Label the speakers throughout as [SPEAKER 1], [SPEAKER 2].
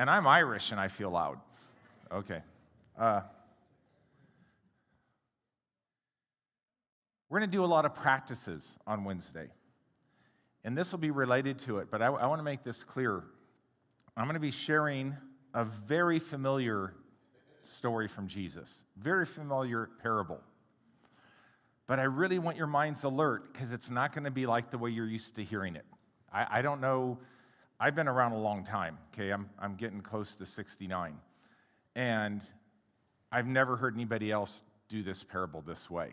[SPEAKER 1] And I'm Irish, and I feel loud. Okay. We're going to do a lot of practices on Wednesday. And this will be related to it, but I want to make this clear. I'm going to be sharing a very familiar story from Jesus, very familiar parable. But I really want your minds alert, because it's not going to be like the way you're used to hearing it. I don't know. I've been around a long time, okay? I'm getting close to 69. And I've never heard anybody else do this parable this way.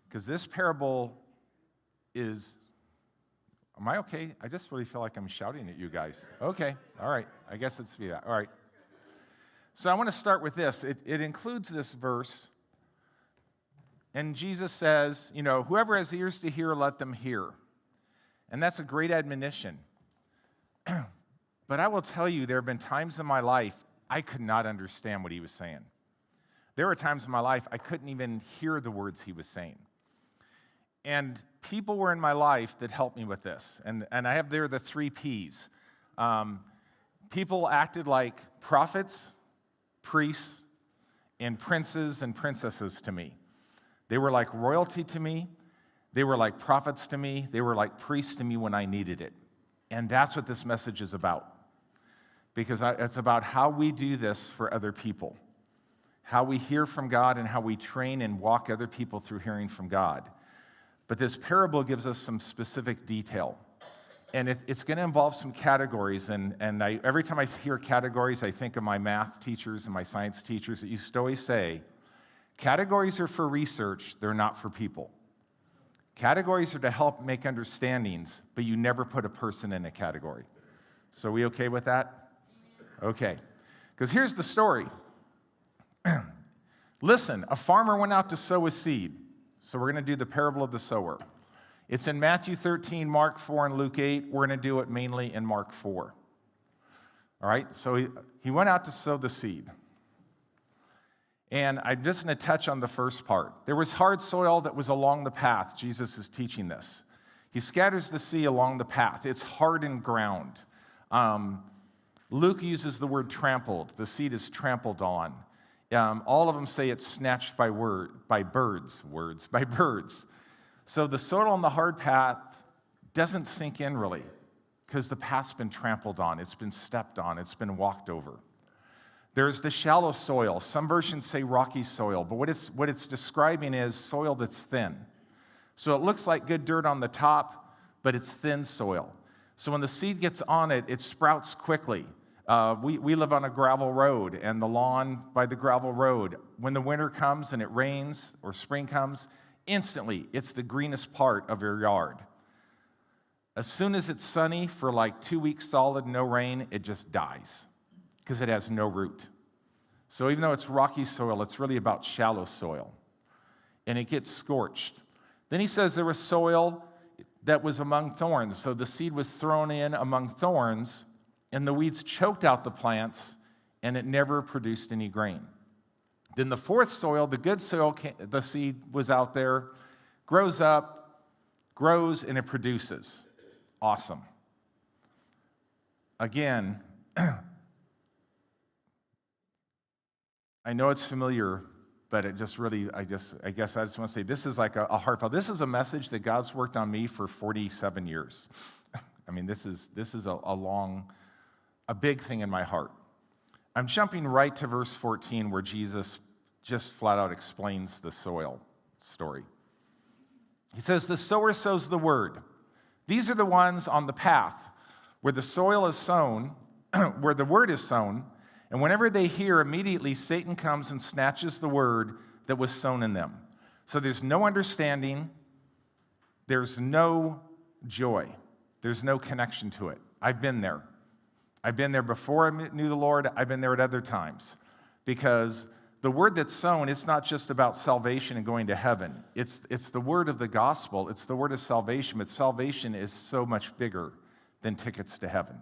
[SPEAKER 1] Because this parable is, am I okay? I just really feel like I'm shouting at you guys. Okay, all right. I guess it's be that. All right. So I want to start with this. It includes this verse. And Jesus says, whoever has ears to hear, let them hear. And that's a great admonition. But I will tell you, there have been times in my life I could not understand what he was saying. There were times in my life I couldn't even hear the words he was saying. And people were in my life that helped me with this. And I have there the 3 Ps. People acted like prophets, priests, and princes and princesses to me. They were like royalty to me. They were like prophets to me. They were like priests to me when I needed it. And that's what this message is about. Because it's about how we do this for other people. How we hear from God and how we train and walk other people through hearing from God. But this parable gives us some specific detail. And it's going to involve some categories. And every time I hear categories, I think of my math teachers and my science teachers that used to always say, categories are for research, they're not for people. Categories are to help make understandings, but you never put a person in a category. So we okay with that? Okay. Because here's the story. Listen, a farmer went out to sow a seed. So we're going to do the parable of the sower. It's in Matthew 13, Mark 4, and Luke 8. We're going to do it mainly in Mark 4. All right? So he went out to sow the seed. And I'm just going to touch on the first part. There was hard soil that was along the path. Jesus is teaching this. He scatters the seed along the path. It's hardened ground. Luke uses the word trampled. The seed is trampled on. All of them say it's snatched by birds. So the soil on the hard path doesn't sink in really, because the path's been trampled on. It's been stepped on. It's been walked over. There's the shallow soil. Some versions say rocky soil, but what it's describing is soil that's thin. So it looks like good dirt on the top, but it's thin soil. So when the seed gets on it, it sprouts quickly. We live on a gravel road, and the lawn by the gravel road, when the winter comes and it rains or spring comes, instantly it's the greenest part of your yard. As soon as it's sunny for like 2 weeks solid, no rain, it just dies because it has no root. So even though it's rocky soil, it's really about shallow soil, and it gets scorched. Then he says there was soil that was among thorns. So the seed was thrown in among thorns, and the weeds choked out the plants, and it never produced any grain. Then the fourth soil, the good soil, the seed was out there, grows up, grows, and it produces. Awesome. Again, I know it's familiar, but it just really, I guess I just want to say, this is like a heartfelt. This is a message that God's worked on me for 47 years. I mean, this is a big thing in my heart. I'm jumping right to verse 14 where Jesus just flat out explains the soil story. He says, the sower sows the word. These are the ones on the path where the soil is sown, where the word is sown, and whenever they hear, immediately Satan comes and snatches the word that was sown in them. So there's no understanding, there's no joy, there's no connection to it. I've been there. I've been there before I knew the Lord. I've been there at other times. Because the word that's sown, it's not just about salvation and going to heaven. It's the word of the gospel. It's the word of salvation. But salvation is so much bigger than tickets to heaven.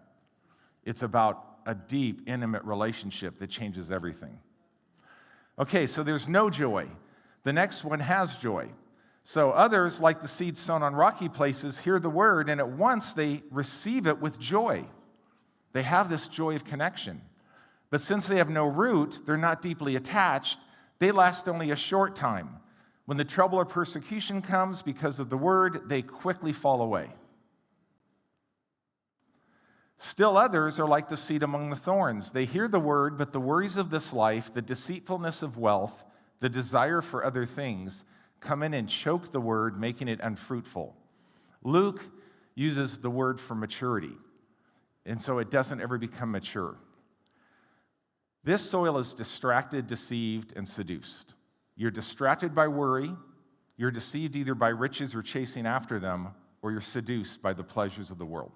[SPEAKER 1] It's about a deep, intimate relationship that changes everything. Okay, so there's no joy. The next one has joy. So others, like the seed sown on rocky places, hear the word, and at once they receive it with joy. They have this joy of connection. But since they have no root, they're not deeply attached, they last only a short time. When the trouble or persecution comes because of the word, they quickly fall away. Still others are like the seed among the thorns. They hear the word, but the worries of this life, the deceitfulness of wealth, the desire for other things, come in and choke the word, making it unfruitful. Luke uses the word for maturity, and so it doesn't ever become mature. This soil is distracted, deceived, and seduced. You're distracted by worry, you're deceived either by riches or chasing after them, or you're seduced by the pleasures of the world.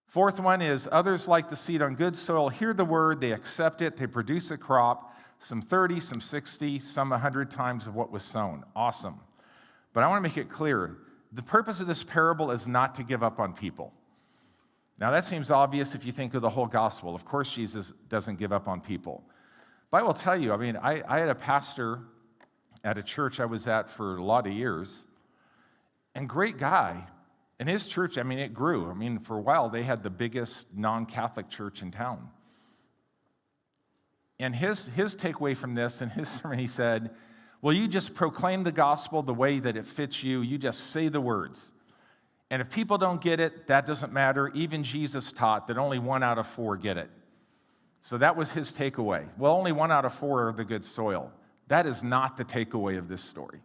[SPEAKER 1] Fourth one is others like the seed on good soil hear the word, they accept it, they produce a crop, some 30, some 60, some 100 times of what was sown. Awesome. But I want to make it clear, the purpose of this parable is not to give up on people. Now that seems obvious if you think of the whole gospel. Of course Jesus doesn't give up on people. But I will tell you, I had a pastor at a church I was at for a lot of years, and great guy. And his church, it grew. For a while, they had the biggest non-Catholic church in town. And his takeaway from this, in his sermon, he said, well, you just proclaim the gospel the way that it fits you. You just say the words. And if people don't get it, that doesn't matter. Even Jesus taught that only 1 out of 4 get it. So that was his takeaway. Well, only 1 out of 4 are the good soil. That is not the takeaway of this story.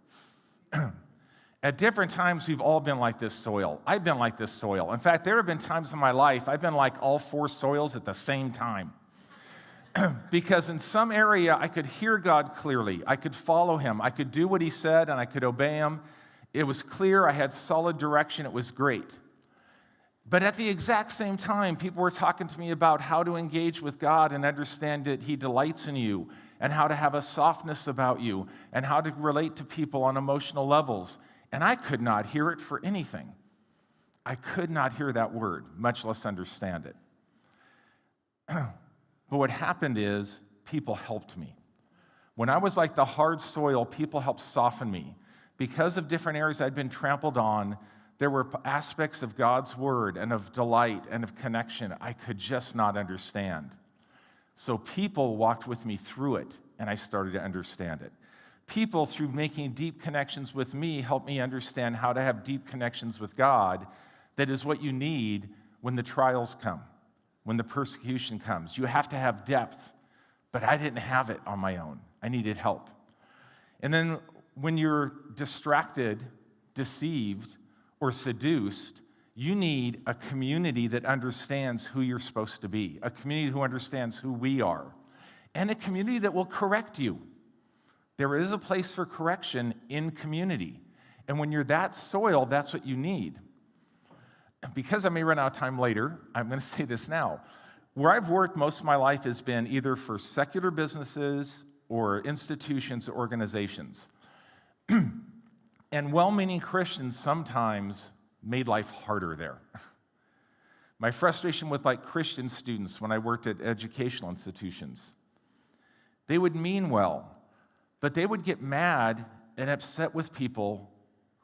[SPEAKER 1] At different times, we've all been like this soil. I've been like this soil. In fact, there have been times in my life I've been like all 4 soils at the same time. Because in some area, I could hear God clearly. I could follow him. I could do what he said, and I could obey him. It was clear. I had solid direction. It was great. But at the exact same time, people were talking to me about how to engage with God and understand that he delights in you, and how to have a softness about you, and how to relate to people on emotional levels. And I could not hear it for anything. I could not hear that word, much less understand it. But what happened is people helped me. When I was like the hard soil, people helped soften me. Because of different areas I'd been trampled on, there were aspects of God's word and of delight and of connection I could just not understand. So people walked with me through it, and I started to understand it. People, through making deep connections with me, helped me understand how to have deep connections with God. That is what you need when the trials come, when the persecution comes. You have to have depth, but I didn't have it on my own. I needed help. And then when you're distracted, deceived, or seduced, you need a community that understands who you're supposed to be, a community who understands who we are, and a community that will correct you. There is a place for correction in community. And when you're that soil, that's what you need. Because I may run out of time later, I'm going to say this now. Where I've worked most of my life has been either for secular businesses or institutions or organizations. And well-meaning Christians sometimes made life harder there. My frustration with Christian students when I worked at educational institutions, they would mean well, but they would get mad and upset with people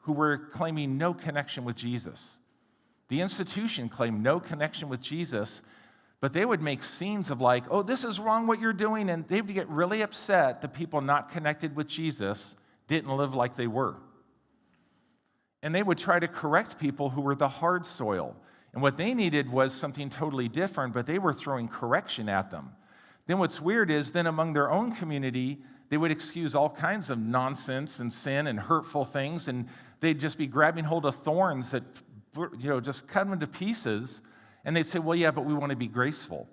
[SPEAKER 1] who were claiming no connection with Jesus. The institution claimed no connection with Jesus, but they would make scenes of oh, this is wrong what you're doing, and they would get really upset that people not connected with Jesus didn't live like they were. And they would try to correct people who were the hard soil. And what they needed was something totally different, but they were throwing correction at them. Then what's weird is then among their own community, they would excuse all kinds of nonsense and sin and hurtful things, and they'd just be grabbing hold of thorns that, just cut them into pieces, and they'd say, well, yeah, but we want to be graceful.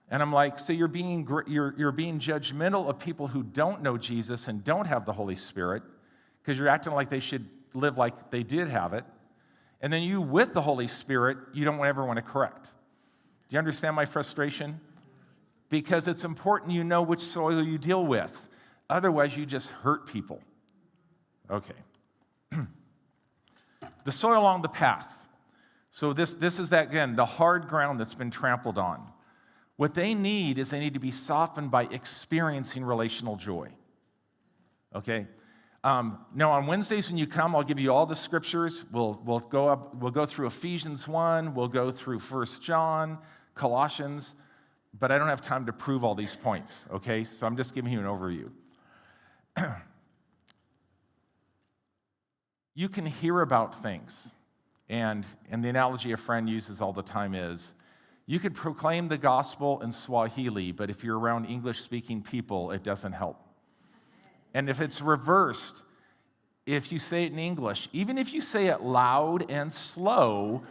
[SPEAKER 1] And I'm like, so you're being judgmental of people who don't know Jesus and don't have the Holy Spirit, because you're acting like they should live like they did have it, and then you, with the Holy Spirit, you don't ever want to correct. Do you understand my frustration? Because it's important you know which soil you deal with. Otherwise, you just hurt people. Okay. The soil along the path. So this is that, again, the hard ground that's been trampled on. What they need is they need to be softened by experiencing relational joy. Okay? Now, on Wednesdays when you come, I'll give you all the scriptures. We'll go through Ephesians 1. We'll go through 1 John, Colossians. but I don't have time to prove all these points, okay? So I'm just giving you an overview. You can hear about things, and the analogy a friend uses all the time is, you could proclaim the gospel in Swahili, but if you're around English-speaking people, it doesn't help. And if it's reversed, if you say it in English, even if you say it loud and slow,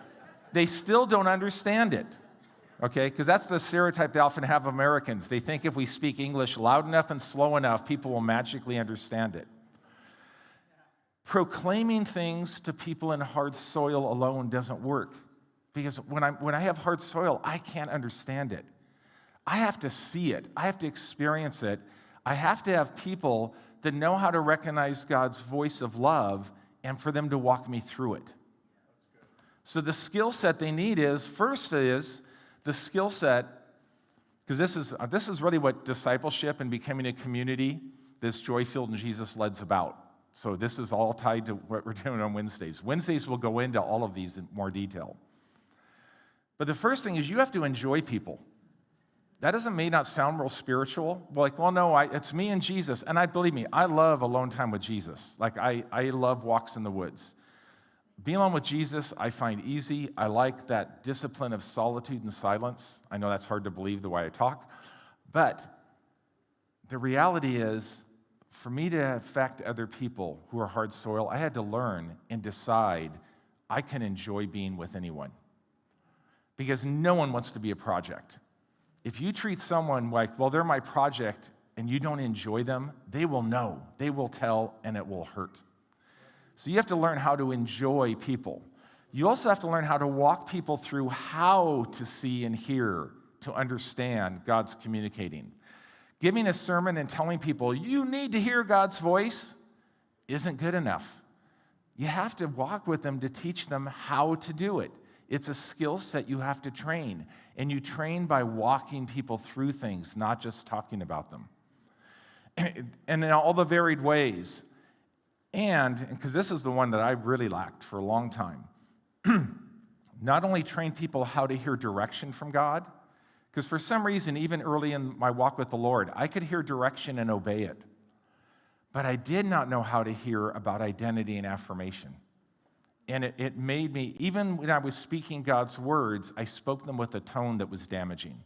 [SPEAKER 1] they still don't understand it, okay? Because that's the stereotype they often have of Americans. They think if we speak English loud enough and slow enough, people will magically understand it. Proclaiming things to people in hard soil alone doesn't work. Because when I have hard soil, I can't understand it. I have to see it. I have to experience it. I have to have people that know how to recognize God's voice of love and for them to walk me through it. So the skill set they need is the skill set, because this is really what discipleship and becoming a community, this joy-filled and Jesus-led's about. So this is all tied to what we're doing on Wednesdays. Wednesdays we'll go into all of these in more detail. But the first thing is you have to enjoy people. That may not sound real spiritual. Like, well, no, it's me and Jesus. And believe me, I love alone time with Jesus. Like, I love walks in the woods. Being alone with Jesus, I find easy. I like that discipline of solitude and silence. I know that's hard to believe the way I talk. But the reality is, for me to affect other people who are hard soil, I had to learn and decide I can enjoy being with anyone. Because no one wants to be a project. If you treat someone like, well, they're my project, and you don't enjoy them, they will know, they will tell, and it will hurt. So you have to learn how to enjoy people. You also have to learn how to walk people through how to see and hear, to understand God's communicating. Giving a sermon and telling people, you need to hear God's voice, isn't good enough. You have to walk with them to teach them how to do it. It's a skill set you have to train, and you train by walking people through things, not just talking about them. And in all the varied ways. And because this is the one that I really lacked for a long time, not only train people how to hear direction from God, because for some reason, even early in my walk with the Lord, I could hear direction and obey it. But I did not know how to hear about identity and affirmation. And it made me, even when I was speaking God's words, I spoke them with a tone that was damaging.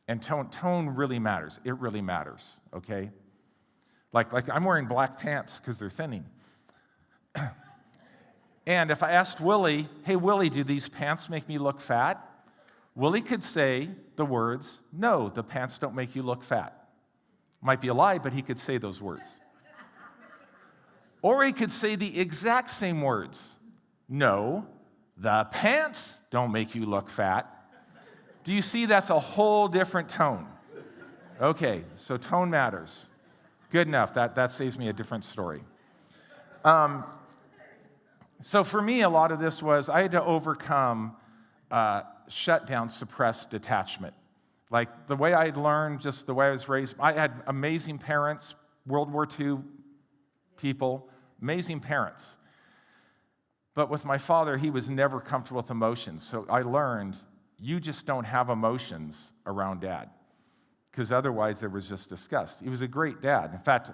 [SPEAKER 1] And tone really matters. It really matters, okay? Like I'm wearing black pants because they're thinning. And if I asked Willie, hey, Willie, do these pants make me look fat? Willie could say the words, no, the pants don't make you look fat. Might be a lie, but he could say those words. Or he could say the exact same words. No, the pants don't make you look fat. Do you see that's a whole different tone? Okay, so tone matters. Good enough. That saves me a different story. So for me, a lot of this was I had to overcome shut down, suppressed detachment. Like the way I had learned, just the way I was raised, I had amazing parents, World War II people, amazing parents. But with my father, he was never comfortable with emotions. So I learned, you just don't have emotions around Dad. Because otherwise there was just disgust. He was a great dad. In fact,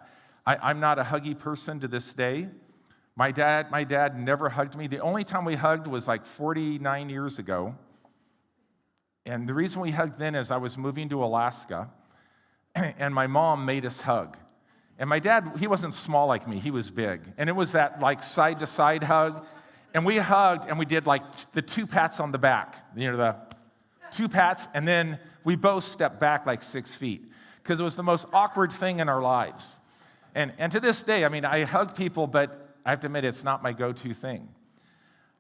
[SPEAKER 1] I'm not a huggy person to this day. My dad never hugged me. The only time we hugged was like 49 years ago. And the reason we hugged then is I was moving to Alaska, and my mom made us hug. And my dad, he wasn't small like me, he was big. And it was that like side-to-side hug. And we hugged, and we did like the 2 pats on the back. You know, the 2 pats, and then we both stepped back like 6 feet. Because it was the most awkward thing in our lives. And to this day, I mean, I hug people, but I have to admit, it's not my go-to thing.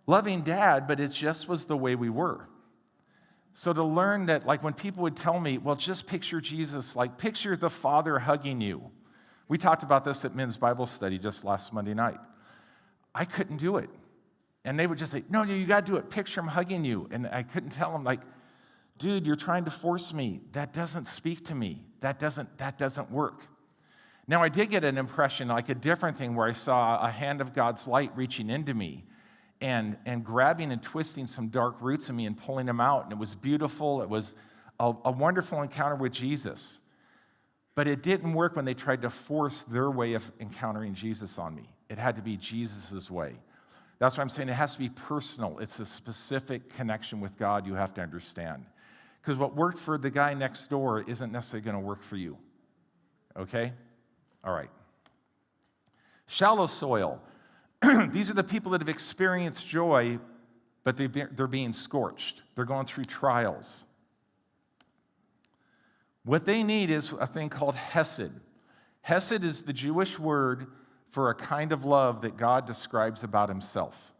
[SPEAKER 1] Loving Dad, but it just was the way we were. So to learn that, like when people would tell me, well, just picture Jesus, like picture the Father hugging you. We talked about this at men's Bible study just last Monday night. I couldn't do it. And they would just say, no, you got to do it. Picture him hugging you. And I couldn't tell them, like, dude, you're trying to force me. That doesn't speak to me. That doesn't work. Now, I did get an impression, like a different thing, where I saw a hand of God's light reaching into me and grabbing and twisting some dark roots in me and pulling them out. And it was beautiful. It was a wonderful encounter with Jesus. But it didn't work when they tried to force their way of encountering Jesus on me. It had to be Jesus' way. That's why I'm saying it has to be personal. It's a specific connection with God you have to understand. Because what worked for the guy next door isn't necessarily going to work for you. Okay? All right. Shallow soil. These are the people that have experienced joy, but they're being scorched. They're going through trials. What they need is a thing called hesed. Hesed is the Jewish word for a kind of love that God describes about himself.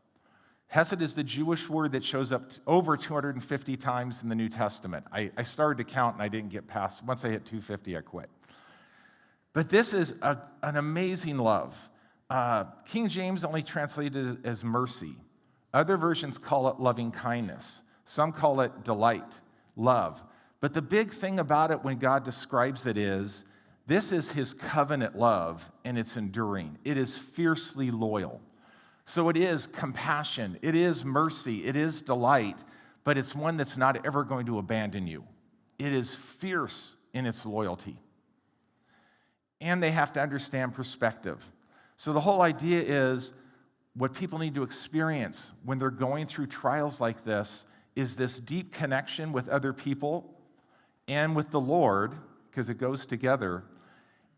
[SPEAKER 1] Hesed is the Jewish word that shows up over 250 times in the New Testament. I started to count and I didn't get past. Once I hit 250, I quit. But this is an amazing love. King James only translated it as mercy. Other versions call it loving kindness. Some call it delight, love. But the big thing about it when God describes it is, this is his covenant love, and it's enduring. It is fiercely loyal. So it is compassion, it is mercy, it is delight, but it's one that's not ever going to abandon you. It is fierce in its loyalty. And they have to understand perspective. So the whole idea is, what people need to experience when they're going through trials like this is this deep connection with other people and with the Lord, because it goes together.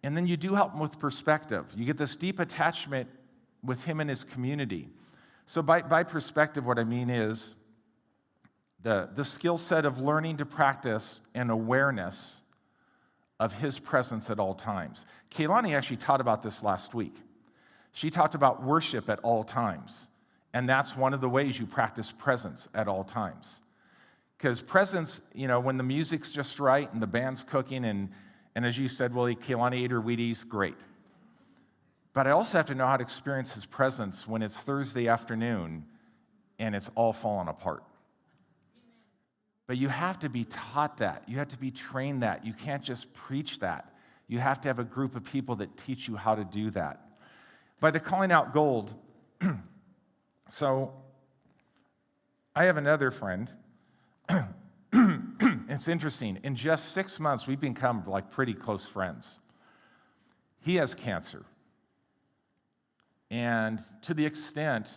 [SPEAKER 1] And then you do help them with perspective. You get this deep attachment with him and his community. So by perspective, what I mean is the skill set of learning to practice and awareness of his presence at all times. Kaylani actually taught about this last week. She talked about worship at all times. And that's one of the ways you practice presence at all times. Because presence, when the music's just right and the band's cooking, and as you said, well, Kaylani ate her Wheaties, great. But I also have to know how to experience his presence when it's Thursday afternoon and it's all falling apart. But you have to be taught that. You have to be trained that. You can't just preach that. You have to have a group of people that teach you how to do that. By the calling out gold, so I have another friend. It's interesting. In just 6 months, we've become like pretty close friends. He has cancer. And to the extent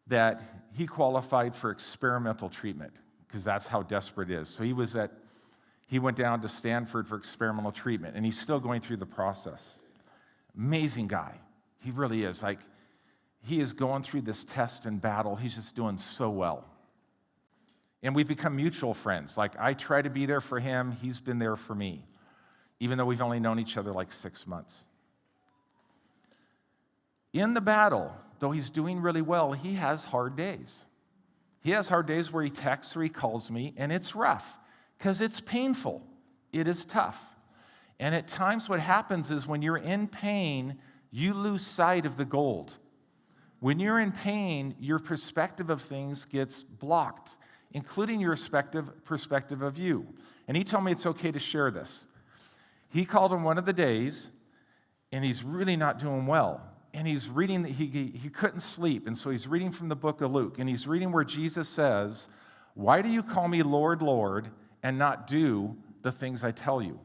[SPEAKER 1] that he qualified for experimental treatment, because that's how desperate it is. So he went down to Stanford for experimental treatment, and he's still going through the process. Amazing guy. He really is. He is going through this test and battle. He's just doing so well. And we've become mutual friends. I try to be there for him. He's been there for me, even though we've only known each other 6 months. In the battle, though he's doing really well, he has hard days. He has hard days where he texts or he calls me, and it's rough because it's painful. It is tough. And at times what happens is when you're in pain, you lose sight of the gold. When you're in pain, your perspective of things gets blocked, including your perspective of you. And he told me it's okay to share this. He called on one of the days, and he's really not doing well. And he's reading, he couldn't sleep, and so he's reading from the book of Luke, and he's reading where Jesus says, "Why do you call me Lord, Lord, and not do the things I tell you?"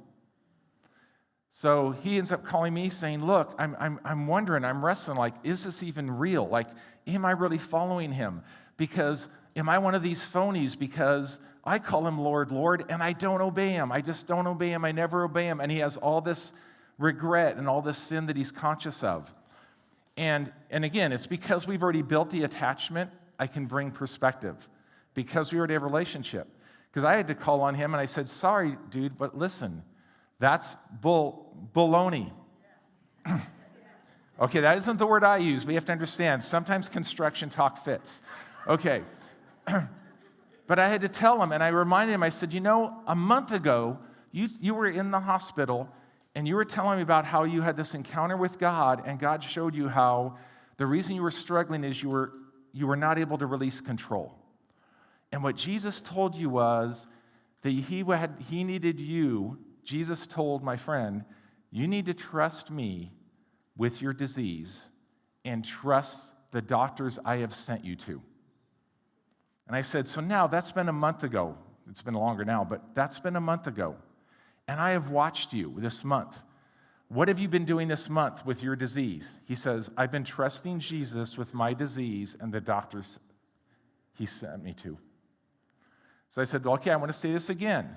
[SPEAKER 1] So he ends up calling me saying, "Look, I'm wondering, I'm wrestling, is this even real? Am I really following him? Because am I one of these phonies? Because I call him Lord, Lord, and I don't obey him. I just don't obey him. I never obey him." And he has all this regret and all this sin that he's conscious of. And again, it's because we've already built the attachment, I can bring perspective. Because we already have a relationship. Because I had to call on him and I said, "Sorry, dude, but listen, that's baloney." Okay, that isn't the word I use. We have to understand. Sometimes construction talk fits. Okay. But I had to tell him, and I reminded him, I said, a month ago, you were in the hospital, and you were telling me about how you had this encounter with God, and God showed you how the reason you were struggling is you were not able to release control. And what Jesus told you was that he needed you. Jesus told my friend, "You need to trust me with your disease and trust the doctors I have sent you to." And I said, "So now that's been a month ago. It's been longer now, but that's been a month ago. And I have watched you this month. What have you been doing this month with your disease? He says, I've been trusting Jesus with my disease and the doctors he sent me to. So I said, well, okay, I want to say this again.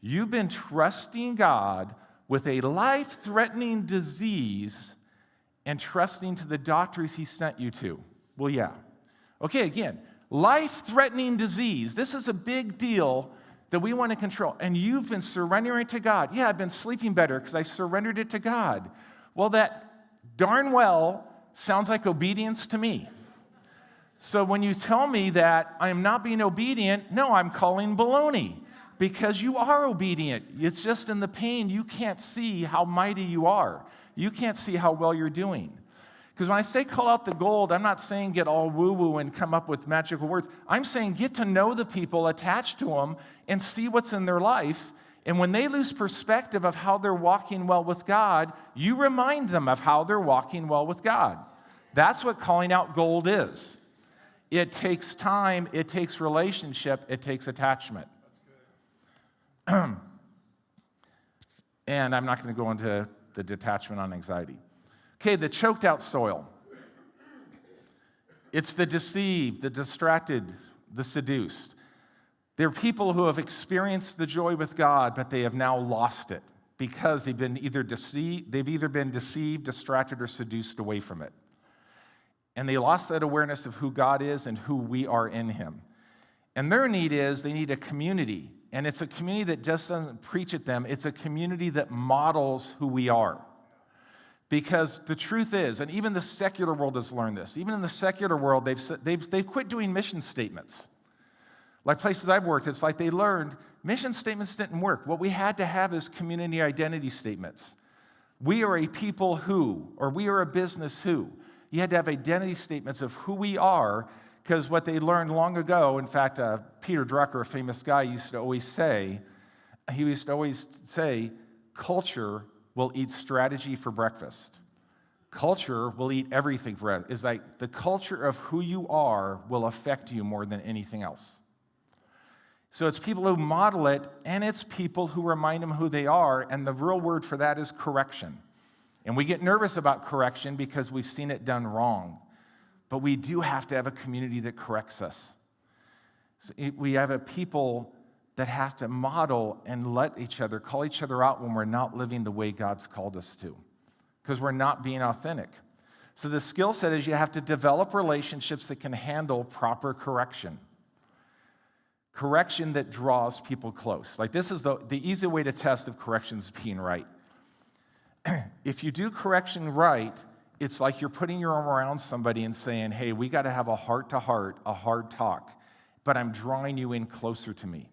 [SPEAKER 1] You've been trusting God with a life-threatening disease and trusting to the doctors he sent you to. Well, yeah. Okay, again, life-threatening disease. This is a big deal that we want to control. And you've been surrendering to God. Yeah, I've been sleeping better because I surrendered it to God. Well, that darn well sounds like obedience to me. So when you tell me that I'm not being obedient, no, I'm calling baloney because you are obedient. It's just in the pain you can't see how mighty you are. You can't see how well you're doing. Because when I say call out the gold, I'm not saying get all woo-woo and come up with magical words. I'm saying get to know the people attached to them and see what's in their life. And when they lose perspective of how they're walking well with God, you remind them of how they're walking well with God. That's what calling out gold is. It takes time, it takes relationship, it takes attachment. And I'm not going to go into the detachment on anxiety. Okay, the choked out soil. It's the deceived, the distracted, the seduced. They're people who have experienced the joy with God, but they have now lost it because they've either been deceived, distracted, or seduced away from it. And they lost that awareness of who God is and who we are in him. And their need is they need a community. And it's a community that just doesn't preach at them. It's a community that models who we are. Because the truth is, and even the secular world has learned this, even in the secular world, they've quit doing mission statements. Like places I've worked, it's like they learned mission statements didn't work. What we had to have is community identity statements. We are a people who, or we are a business who. You had to have identity statements of who we are, because what they learned long ago, in fact, Peter Drucker, a famous guy, used to always say, culture will eat strategy for breakfast. Culture will eat everything for breakfast. It's like the culture of who you are will affect you more than anything else. So it's people who model it, and it's people who remind them who they are, and the real word for that is correction. And we get nervous about correction because we've seen it done wrong. But we do have to have a community that corrects us. So we have a people that have to model and call each other out when we're not living the way God's called us to, because we're not being authentic. So the skill set is you have to develop relationships that can handle proper correction. Correction that draws people close. Like this is the easy way to test if correction's being right. If you do correction right, it's like you're putting your arm around somebody and saying, hey, we got to have a heart-to-heart, a hard talk, but I'm drawing you in closer to me.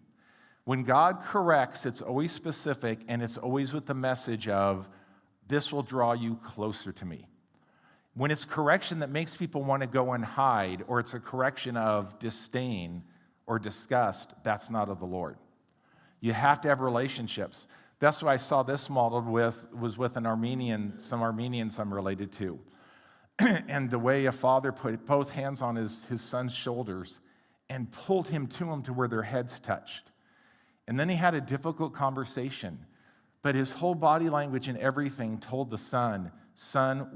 [SPEAKER 1] When God corrects, it's always specific, and it's always with the message of, this will draw you closer to me. When it's correction that makes people want to go and hide, or it's a correction of disdain or disgust, that's not of the Lord. You have to have relationships. That's why I saw this modeled was with some Armenians I'm related to. And the way a father put both hands on his son's shoulders and pulled him to him to where their heads touched. And then he had a difficult conversation, but his whole body language and everything told the son,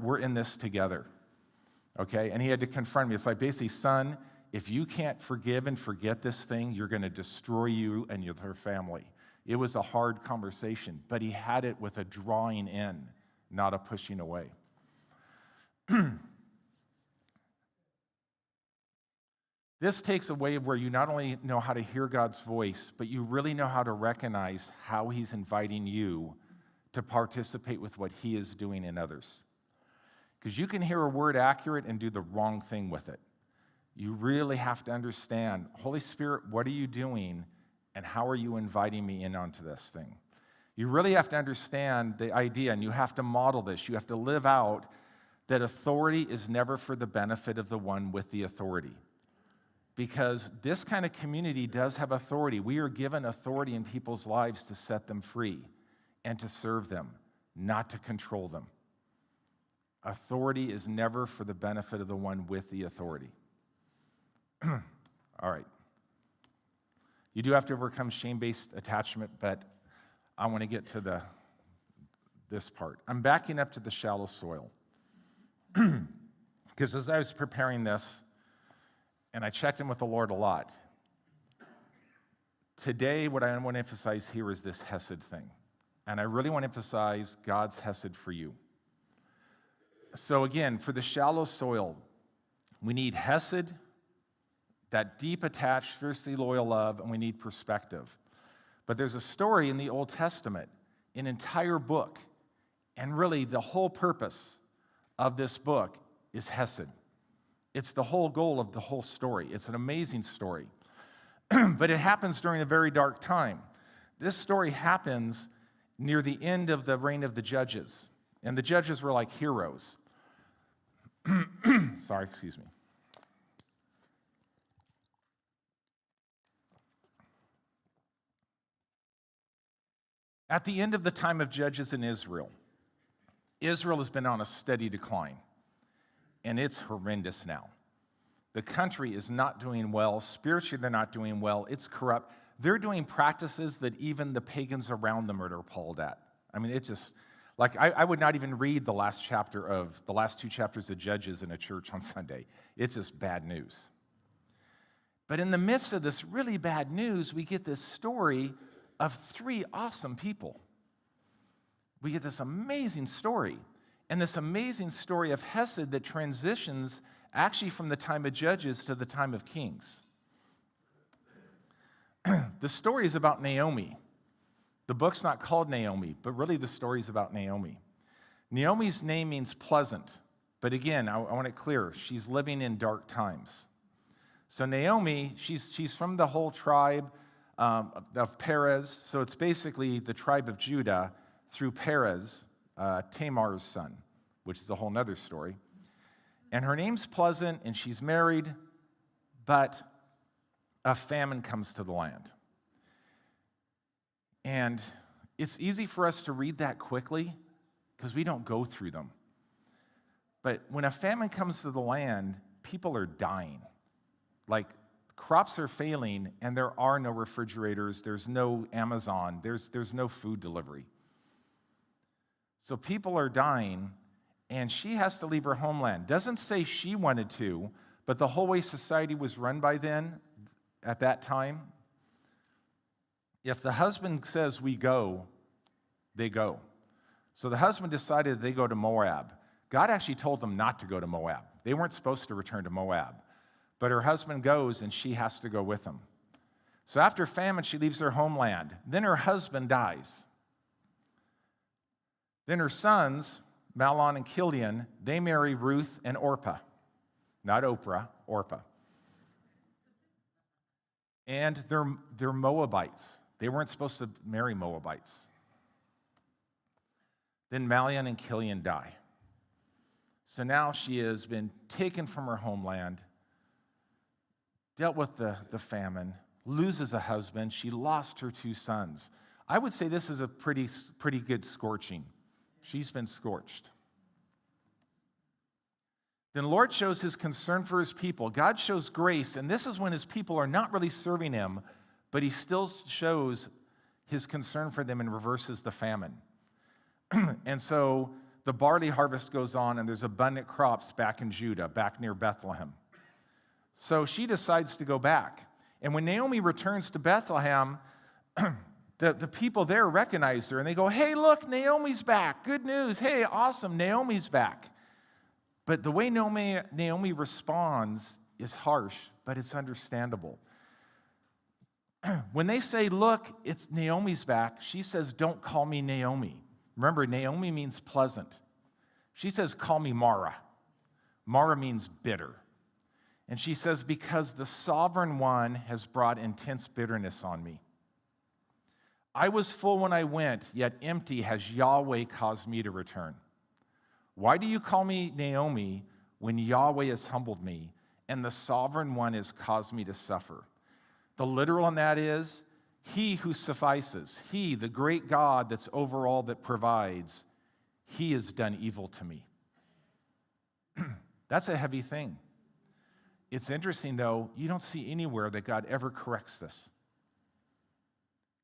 [SPEAKER 1] we're in this together, okay? And he had to confront me. It's like basically, son, if you can't forgive and forget this thing, you're going to destroy you and your family. It was a hard conversation, but he had it with a drawing in, not a pushing away. This takes a way of where you not only know how to hear God's voice, but you really know how to recognize how he's inviting you to participate with what he is doing in others. Because you can hear a word accurate and do the wrong thing with it. You really have to understand, Holy Spirit, what are you doing, and how are you inviting me in onto this thing? You really have to understand the idea, and you have to model this. You have to live out that authority is never for the benefit of the one with the authority. Because this kind of community does have authority. We are given authority in people's lives to set them free and to serve them, not to control them. Authority is never for the benefit of the one with the authority. All right. You do have to overcome shame-based attachment, but I want to get to this part. I'm backing up to the shallow soil. Because as I was preparing this, and I checked in with the Lord a lot, today what I want to emphasize here is this hesed thing. And I really want to emphasize God's hesed for you. So again, for the shallow soil, we need hesed, that deep, attached, fiercely loyal love, and we need perspective. But there's a story in the Old Testament, an entire book, and really the whole purpose of this book is hesed. It's the whole goal of the whole story. It's an amazing story. But it happens during a very dark time. This story happens near the end of the reign of the judges. And the judges were like heroes. Sorry, excuse me. At the end of the time of judges in Israel, Israel has been on a steady decline, and it's horrendous now. The country is not doing well. Spiritually, they're not doing well. It's corrupt. They're doing practices that even the pagans around them are appalled at. I mean, it's just, like, I would not even read the last two chapters of Judges in a church on Sunday. It's just bad news. But in the midst of this really bad news, we get this story of three awesome people. We get this amazing story, and this amazing story of hesed that transitions actually from the time of Judges to the time of Kings. The story is about Naomi. The book's not called Naomi, but really the story is about Naomi. Naomi's name means pleasant, but again, I want it clear, she's living in dark times. So Naomi, she's from the whole tribe of Perez, so it's basically the tribe of Judah through Perez, Tamar's son, which is a whole nother story. And her name's pleasant, and she's married, but a famine comes to the land. And it's easy for us to read that quickly because we don't go through them. But when a famine comes to the land, people are dying. Like, crops are failing, and there are no refrigerators, there's no Amazon, there's no food delivery. So people are dying, and she has to leave her homeland. Doesn't say she wanted to, but the whole way society was run by then, at that time, if the husband says we go, they go. So the husband decided they go to Moab. God actually told them not to go to Moab. They weren't supposed to return to Moab. But her husband goes, and she has to go with him. So after famine, she leaves her homeland. Then her husband dies. Then her sons, Mahlon and Chilion, they marry Ruth and Orpah. Not Oprah, Orpah. And they're Moabites. They weren't supposed to marry Moabites. Then Mahlon and Chilion die. So now she has been taken from her homeland, dealt with the famine, loses a husband. She lost her two sons. I would say this is a pretty good scorching. She's been scorched. Then the Lord shows his concern for his people. God shows grace, and this is when his people are not really serving him, but he still shows his concern for them and reverses the famine. And so the barley harvest goes on, and there's abundant crops back in Judah, back near Bethlehem. So she decides to go back. And when Naomi returns to Bethlehem, the people there recognize her, and they go, hey, look, Naomi's back. Good news. Hey, awesome, Naomi's back. But the way Naomi responds is harsh, but it's understandable. When they say, look, it's Naomi's back, she says, don't call me Naomi. Remember, Naomi means pleasant. She says, call me Mara. Mara means bitter. And she says, because the sovereign one has brought intense bitterness on me. I was full when I went, yet empty has Yahweh caused me to return. Why do you call me Naomi when Yahweh has humbled me and the sovereign one has caused me to suffer? The literal in that is, he who suffices, he, the great God that's over all that provides, he has done evil to me. That's a heavy thing. It's interesting, though, you don't see anywhere that God ever corrects this.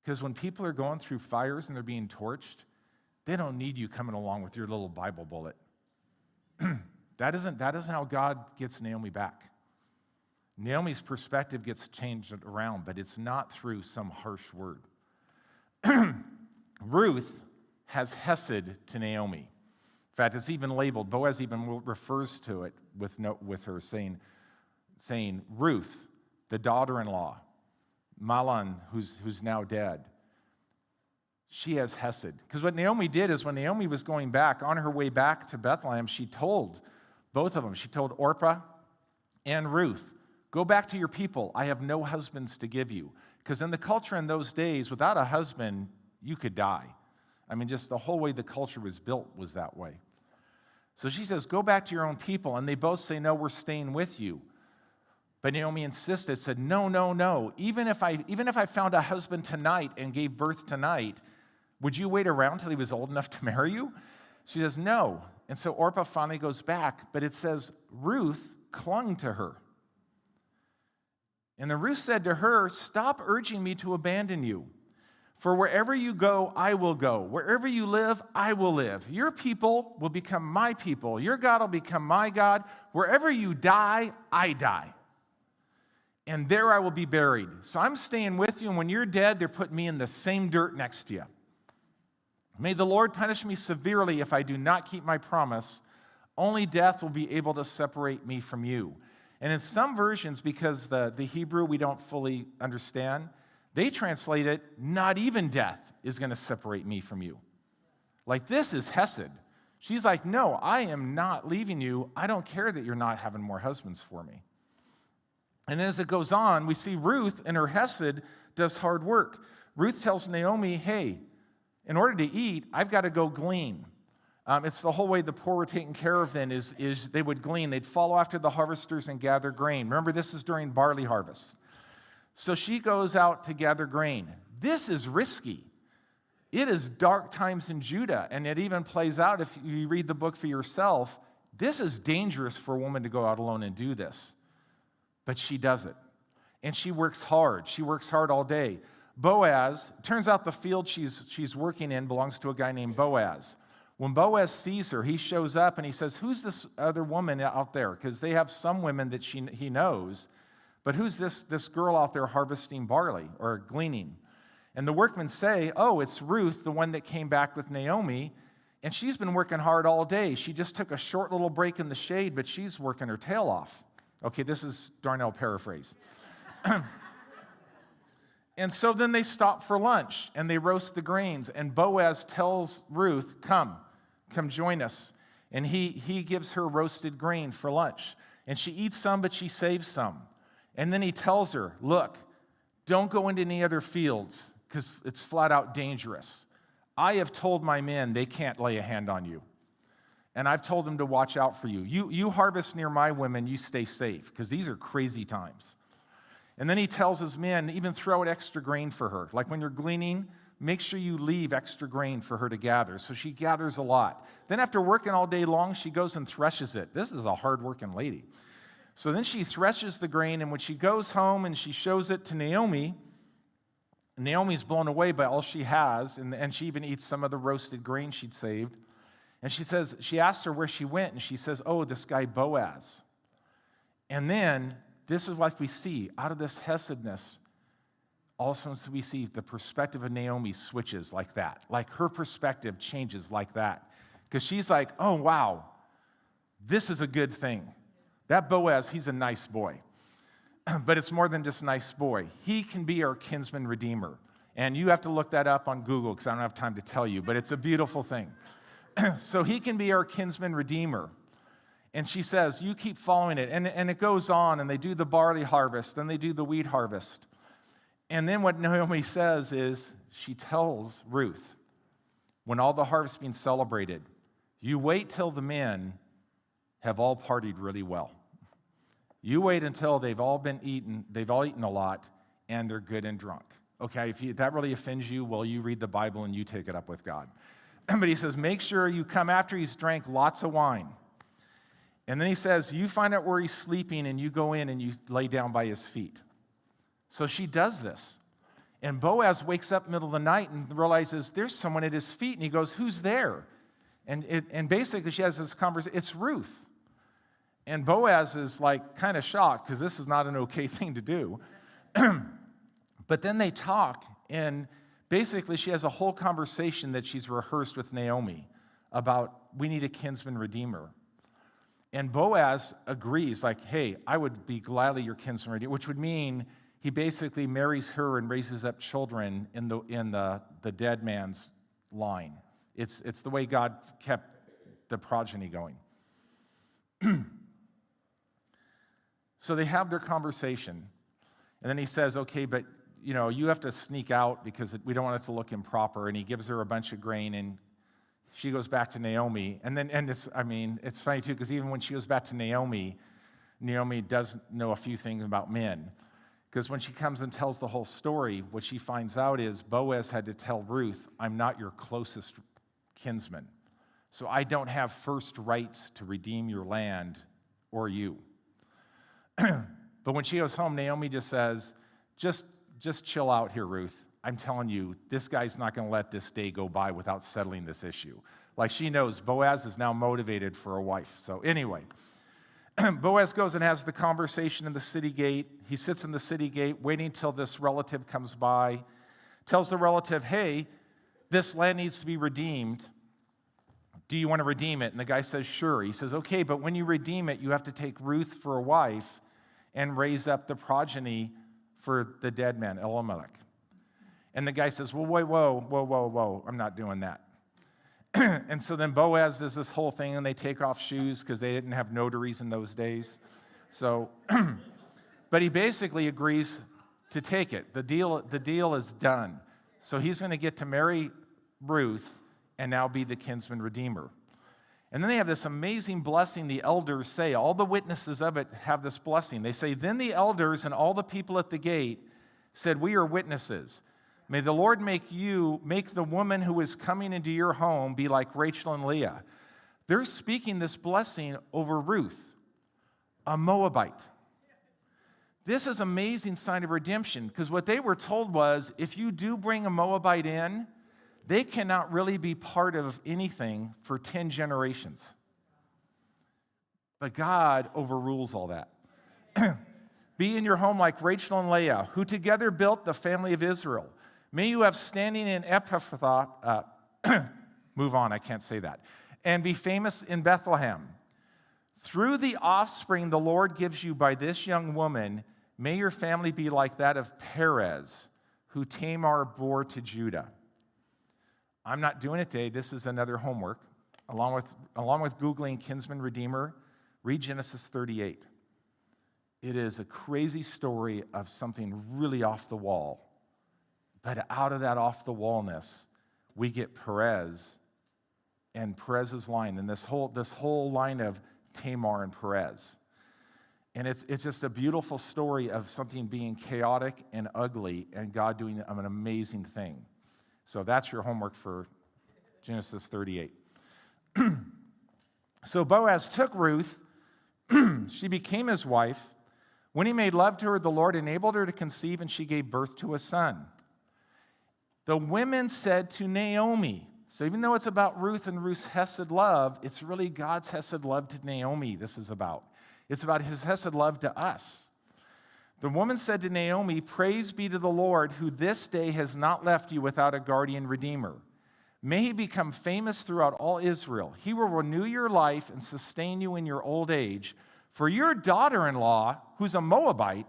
[SPEAKER 1] Because when people are going through fires and they're being torched, they don't need you coming along with your little Bible bullet. That isn't how God gets Naomi back. Naomi's perspective gets changed around, but it's not through some harsh word. Ruth has hesed to Naomi. In fact, it's even labeled, Boaz even refers to it with her saying, Ruth, the daughter-in-law, Mahlon, who's now dead. She has hesed. Because what Naomi did is when Naomi was going back, on her way back to Bethlehem, she told both of them. She told Orpah and Ruth, go back to your people. I have no husbands to give you. Because in the culture in those days, without a husband, you could die. I mean, just the whole way the culture was built was that way. So she says, go back to your own people. And they both say, no, we're staying with you. But Naomi insisted, said, no, no, no. Even if I found a husband tonight and gave birth tonight, would you wait around till he was old enough to marry you? She says, no. And so Orpah finally goes back, but it says Ruth clung to her. And then Ruth said to her, stop urging me to abandon you. For wherever you go, I will go. Wherever you live, I will live. Your people will become my people. Your God will become my God. Wherever you die, I die. And there I will be buried. So I'm staying with you, and when you're dead, they're putting me in the same dirt next to you. May the Lord punish me severely if I do not keep my promise. Only death will be able to separate me from you. And in some versions, because the Hebrew we don't fully understand, they translate it, not even death is going to separate me from you. Like, this is hesed. She's like, no, I am not leaving you. I don't care that you're not having more husbands for me. And as it goes on, we see Ruth in her hesed does hard work. Ruth tells Naomi, hey, in order to eat, I've got to go glean. It's the whole way the poor were taken care of then is they would glean. They'd follow after the harvesters and gather grain. Remember, this is during barley harvest. So she goes out to gather grain. This is risky. It is dark times in Judah, and it even plays out if you read the book for yourself. This is dangerous for a woman to go out alone and do this. But she does it. And she works hard. She works hard all day. Boaz, turns out the field she's working in belongs to a guy named Boaz. When Boaz sees her, he shows up and he says, who's this other woman out there? Because they have some women that he knows. But who's this girl out there harvesting barley or gleaning? And the workmen say, oh, it's Ruth, the one that came back with Naomi. And she's been working hard all day. She just took a short little break in the shade, but she's working her tail off. Okay, this is Darnall paraphrase. And so then they stop for lunch, and they roast the grains. And Boaz tells Ruth, come join us. And he gives her roasted grain for lunch. And she eats some, but she saves some. And then he tells her, look, don't go into any other fields, because it's flat out dangerous. I have told my men they can't lay a hand on you. And I've told them to watch out for you. You harvest near my women, you stay safe, because these are crazy times. And then he tells his men, even throw out extra grain for her. Like when you're gleaning, make sure you leave extra grain for her to gather. So she gathers a lot. Then after working all day long, she goes and threshes it. This is a hard-working lady. So then she threshes the grain, and when she goes home and she shows it to Naomi, Naomi's blown away by all she has, and she even eats some of the roasted grain she'd saved. And she asks her where she went, and she says, oh, this guy Boaz. And then, this is what we see, out of this Hesedness, also we see the perspective of Naomi switches like that. Like her perspective changes like that. Because she's like, oh, wow, this is a good thing. That Boaz, he's a nice boy. But it's more than just a nice boy. He can be our kinsman redeemer. And you have to look that up on Google because I don't have time to tell you, but it's a beautiful thing. So he can be our kinsman redeemer. And she says, you keep following it. And it goes on, and they do the barley harvest, then they do the wheat harvest. And then what Naomi says is, she tells Ruth, when all the harvest's being celebrated, you wait till the men have all partied really well. You wait until they've all eaten a lot, and they're good and drunk. Okay, if that really offends you, well, you read the Bible and you take it up with God. But he says, make sure you come after he's drank lots of wine. And then he says, you find out where he's sleeping, and you go in and you lay down by his feet. So she does this. And Boaz wakes up middle of the night and realizes there's someone at his feet, and he goes, who's there? And basically she has this conversation, it's Ruth. And Boaz is like kind of shocked because this is not an okay thing to do. But then they talk, and basically she has a whole conversation that she's rehearsed with Naomi about we need a kinsman redeemer. And Boaz agrees, like, hey, I would be gladly your kinsman redeemer, which would mean he basically marries her and raises up children in the dead man's line. It's the way God kept the progeny going. So they have their conversation, and then he says, okay, but you have to sneak out because we don't want it to look improper, and he gives her a bunch of grain, and she goes back to Naomi, and it's funny too, because even when she goes back to Naomi does know a few things about men, because when she comes and tells the whole story, what she finds out is Boaz had to tell Ruth, I'm not your closest kinsman, so I don't have first rights to redeem your land or you. But when she goes home, Naomi just says, just chill out here, Ruth. I'm telling you, this guy's not going to let this day go by without settling this issue. Like, she knows Boaz is now motivated for a wife. So anyway, Boaz goes and has the conversation in the city gate. He sits in the city gate waiting till this relative comes by, tells the relative, hey, this land needs to be redeemed. Do you want to redeem it? And the guy says, sure. He says, okay, but when you redeem it, you have to take Ruth for a wife and raise up the progeny for the dead man, Elimelech. And the guy says, well, wait, whoa, I'm not doing that. And so then Boaz does this whole thing, and they take off shoes because they didn't have notaries in those days. So, but he basically agrees to take it. The deal is done. So he's going to get to marry Ruth and now be the kinsman redeemer. And then they have this amazing blessing the elders say. All the witnesses of it have this blessing. They say, then the elders and all the people at the gate said, we are witnesses. May the Lord make the woman who is coming into your home be like Rachel and Leah. They're speaking this blessing over Ruth, a Moabite. This is an amazing sign of redemption, because what they were told was, if you do bring a Moabite in, they cannot really be part of anything for 10 generations. But God overrules all that. Be in your home like Rachel and Leah, who together built the family of Israel. May you have standing in Ephrathah, move on, I can't say that, and be famous in Bethlehem. Through the offspring the Lord gives you by this young woman, may your family be like that of Perez, who Tamar bore to Judah. I'm not doing it today. This is another homework. Along with Googling Kinsman Redeemer, read Genesis 38. It is a crazy story of something really off the wall. But out of that off the wallness, we get Perez and Perez's line, and this whole line of Tamar and Perez. And it's just a beautiful story of something being chaotic and ugly and God doing an amazing thing. So that's your homework for Genesis 38. So Boaz took Ruth. She became his wife. When he made love to her, the Lord enabled her to conceive, and she gave birth to a son. The women said to Naomi, so even though it's about Ruth and Ruth's hesed love, it's really God's hesed love to Naomi this is about. It's about his hesed love to us. The woman said to Naomi, praise be to the Lord, who this day has not left you without a guardian redeemer. May he become famous throughout all Israel. He will renew your life and sustain you in your old age. For your daughter-in-law, who's a Moabite,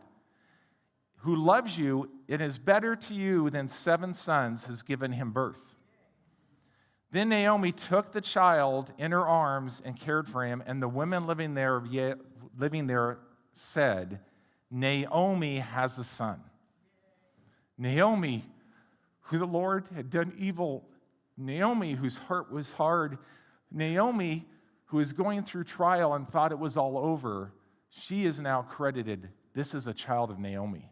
[SPEAKER 1] who loves you, it is better to you than 7 sons, has given him birth. Then Naomi took the child in her arms and cared for him, and the women living there said, Naomi has a son. Naomi, who the Lord had done evil. Naomi, whose heart was hard. Naomi, who is going through trial and thought it was all over. She is now credited, this is a child of Naomi.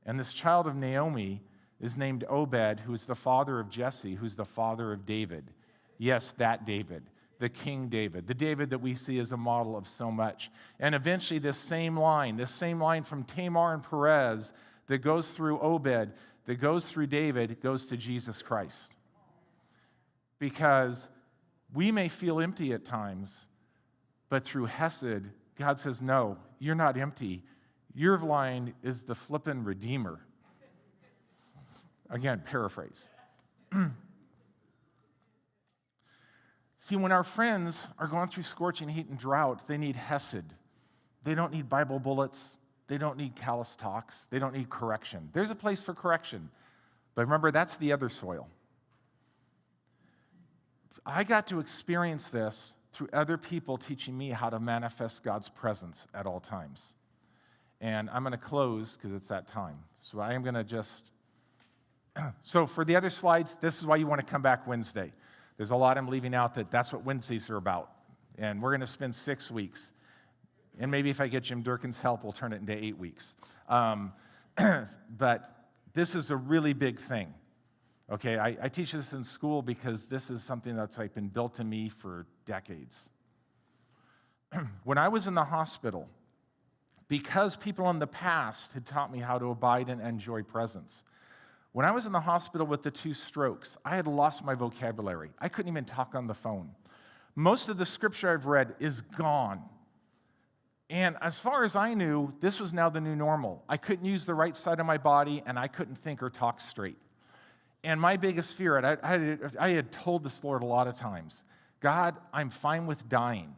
[SPEAKER 1] And this child of Naomi is named Obed, who is the father of Jesse, who's the father of David. Yes, that David. The King David, the David that we see as a model of so much. And eventually this same line from Tamar and Perez that goes through Obed, that goes through David goes to Jesus Christ. Because we may feel empty at times, but through Hesed, God says, no, you're not empty. Your line is the flippin' Redeemer. Again, paraphrase. See, when our friends are going through scorching heat and drought, they need Hesed. They don't need Bible bullets. They don't need callous talks. They don't need correction. There's a place for correction. But remember, that's the other soil. I got to experience this through other people teaching me how to manifest God's presence at all times. And I'm going to close because it's that time. So I am going to just... So for the other slides, this is why you want to come back Wednesday. There's a lot I'm leaving out that's what Wednesdays are about. And we're going to spend 6 weeks. And maybe if I get Jim Durkin's help, we'll turn it into 8 weeks. But this is a really big thing. Okay, I teach this in school because this is something that's like been built in me for decades. When I was in the hospital, because people in the past had taught me how to abide and enjoy presence, when I was in the hospital with the 2 strokes, I had lost my vocabulary. I couldn't even talk on the phone. Most of the scripture I've read is gone. And as far as I knew, this was now the new normal. I couldn't use the right side of my body, and I couldn't think or talk straight. And my biggest fear, and I had told this Lord a lot of times, God, I'm fine with dying.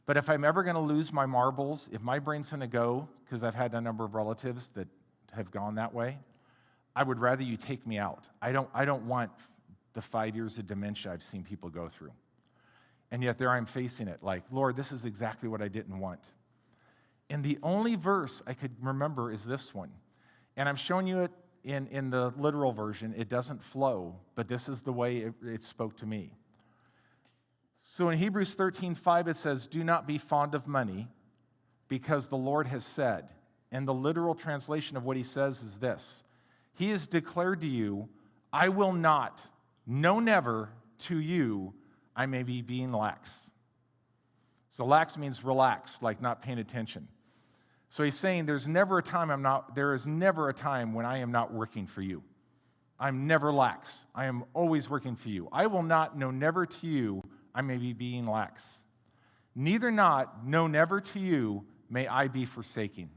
[SPEAKER 1] But if I'm ever going to lose my marbles, if my brain's going to go, because I've had a number of relatives that have gone that way, I would rather you take me out. I don't want the 5 years of dementia I've seen people go through. And yet there I'm facing it, like, Lord, this is exactly what I didn't want. And the only verse I could remember is this one. And I'm showing you it in the literal version. It doesn't flow, but this is the way it spoke to me. So in Hebrews 13:5, it says, do not be fond of money, because the Lord has said. And the literal translation of what he says is this. He has declared to you, I will not, no never, to you, I may be being lax. So lax means relaxed, like not paying attention. So he's saying there is never a time when I am not working for you. I'm never lax. I am always working for you. I will not, no never to you, I may be being lax. Neither not, no never to you, may I be forsaking.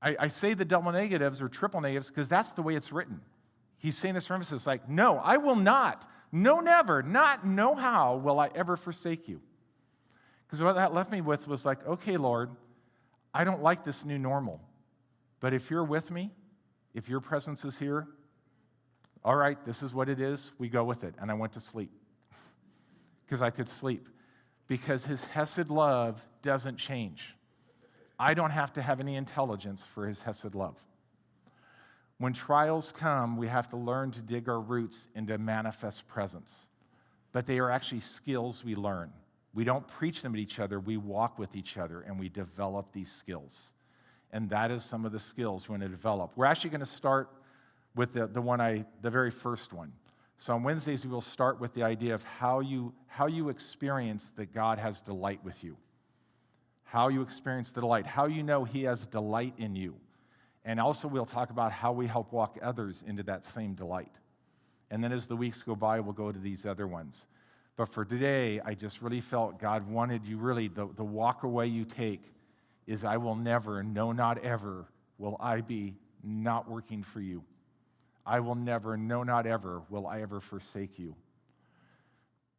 [SPEAKER 1] I say the double negatives or triple negatives because that's the way it's written. He's saying this for emphasis, like, no, I will not, no never, not no how will I ever forsake you. Because what that left me with was like, okay, Lord, I don't like this new normal, but if you're with me, if your presence is here, all right, this is what it is, we go with it. And I went to sleep because I could sleep because his Hesed love doesn't change. I don't have to have any intelligence for his Hesed love. When trials come, we have to learn to dig our roots into manifest presence. But they are actually skills we learn. We don't preach them at each other, we walk with each other, and we develop these skills. And that is some of the skills we're going to develop. We're actually going to start with the very first one. So on Wednesdays, we will start with the idea of how you experience that God has delight with you. How you experience the delight, how you know he has delight in you. And also we'll talk about how we help walk others into that same delight. And then as the weeks go by, we'll go to these other ones. But for today, I just really felt God wanted you really, the walk away you take is I will never, no, not ever, will I be not working for you. I will never, no, not ever, will I ever forsake you.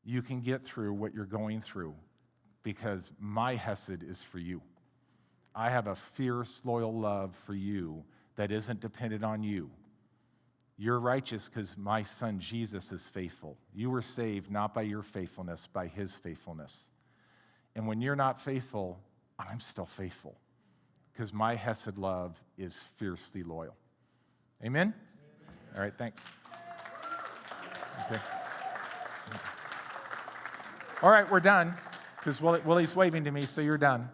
[SPEAKER 1] You can get through what you're going through because my Hesed is for you. I have a fierce, loyal love for you that isn't dependent on you. You're righteous because my son Jesus is faithful. You were saved not by your faithfulness, by his faithfulness. And when you're not faithful, I'm still faithful because my Hesed love is fiercely loyal. Amen? Amen. All right, thanks. Okay. All right, we're done because Willie's waving to me, so you're done.